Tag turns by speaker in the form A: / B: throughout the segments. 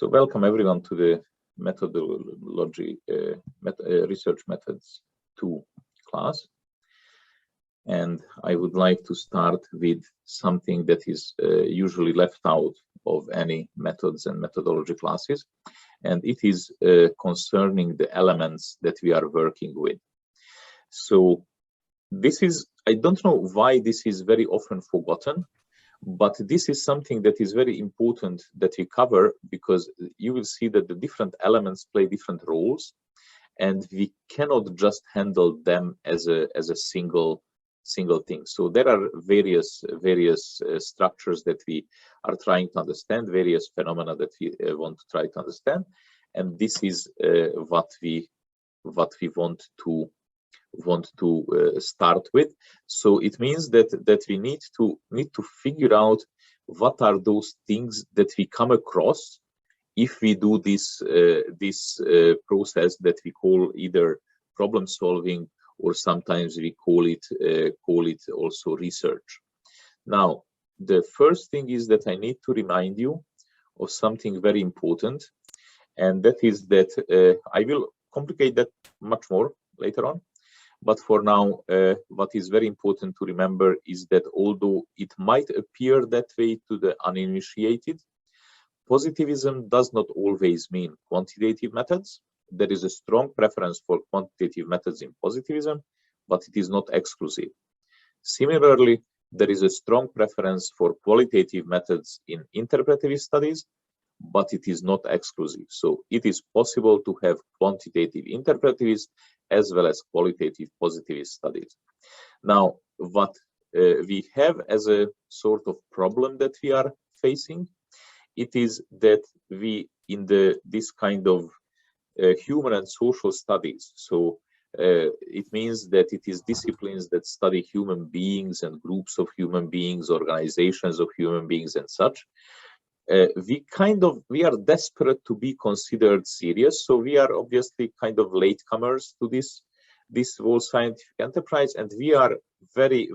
A: So welcome everyone to the methodology research methods 2 class. And I would like to start with something that is usually left out of any methods and methodology classes, and it is concerning the elements that we are working with. So this is, I don't know why this is very often forgotten, but this is something that is very important that we cover, because you will see that the different elements play different roles, and we cannot just handle them as a single thing. So there are various structures that we are trying to understand, various phenomena that we want to try to understand, and this is what we want to start with. So it means that we need to figure out what are those things that we come across if we do this process that we call either problem solving, or sometimes we call it also research. Now, the first thing is that I need to remind you of something very important, and that is that I will complicate that much more later on. But for now, what is very important to remember is that although it might appear that way to the uninitiated, positivism does not always mean quantitative methods. There is a strong preference for quantitative methods in positivism, but it is not exclusive. Similarly, there is a strong preference for qualitative methods in interpretive studies, but it is not exclusive. So it is possible to have quantitative interpretivist as well as qualitative positivist studies. Now, what we have as a sort of problem that we are facing, it is that we, in this kind of human and social studies, so it means that it is disciplines that study human beings and groups of human beings, organizations of human beings and such. We are desperate to be considered serious, so we are obviously kind of latecomers to this whole scientific enterprise, and we are very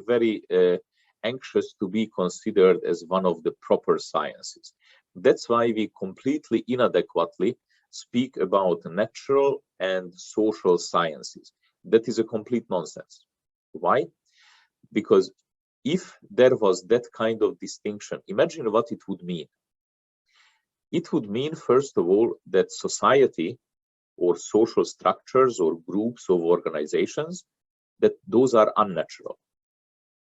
A: anxious to be considered as one of the proper sciences. That's why we completely inadequately speak about natural and social sciences. That is a complete nonsense. Why? Because if there was that kind of distinction, imagine what it would mean. It would mean, first of all, that society or social structures or groups of organizations, that those are unnatural.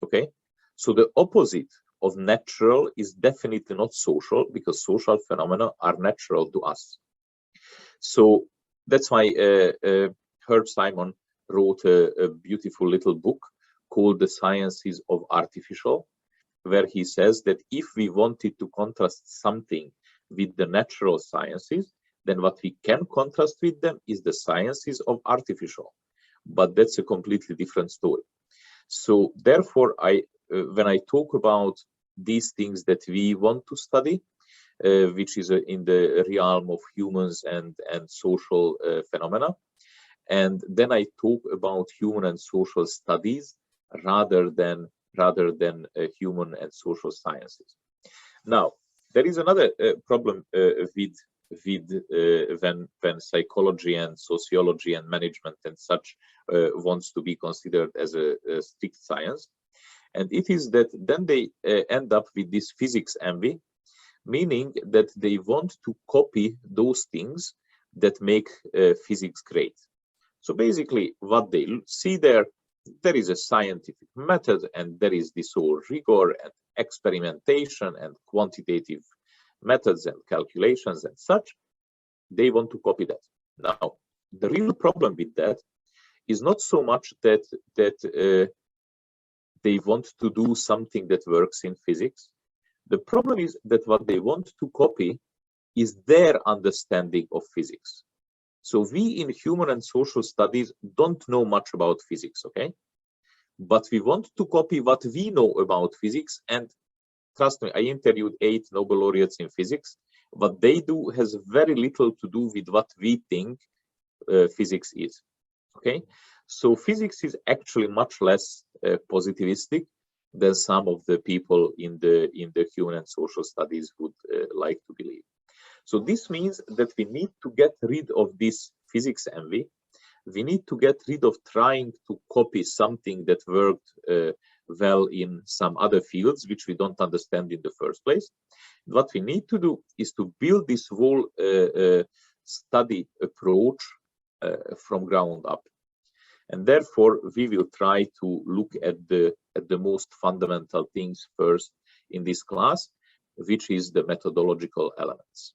A: Okay? So the opposite of natural is definitely not social, because social phenomena are natural to us. So that's why Herb Simon wrote a beautiful little book called The Sciences of Artificial, where he says that if we wanted to contrast something with the natural sciences, then what we can contrast with them is the sciences of artificial. But that's a completely different story. So therefore, when I talk about these things that we want to study, which is in the realm of humans and social phenomena, and then I talk about human and social studies rather than human and social sciences. Now, there is another problem with when psychology and sociology and management and such wants to be considered as a strict science, and it is that then they end up with this physics envy, meaning that they want to copy those things that make physics great. So basically, what they see there is a scientific method, and there is this whole rigor and experimentation and quantitative methods and calculations and such. They want to copy that. Now, the real problem with that is not so much that they want to do something that works in physics. The problem is that what they want to copy is their understanding of physics. So we in human and social studies don't know much about physics, okay? But we want to copy what we know about physics, and trust me, I interviewed 8 Nobel laureates in physics. What they do has very little to do with what we think physics is, okay? So physics is actually much less positivistic than some of the people in the human and social studies would like to believe. So this means that we need to get rid of this physics envy. We need to get rid of trying to copy something that worked well in some other fields, which we don't understand in the first place. What we need to do is to build this whole study approach from ground up. And therefore, we will try to look at the most fundamental things first in this class, which is the methodological elements.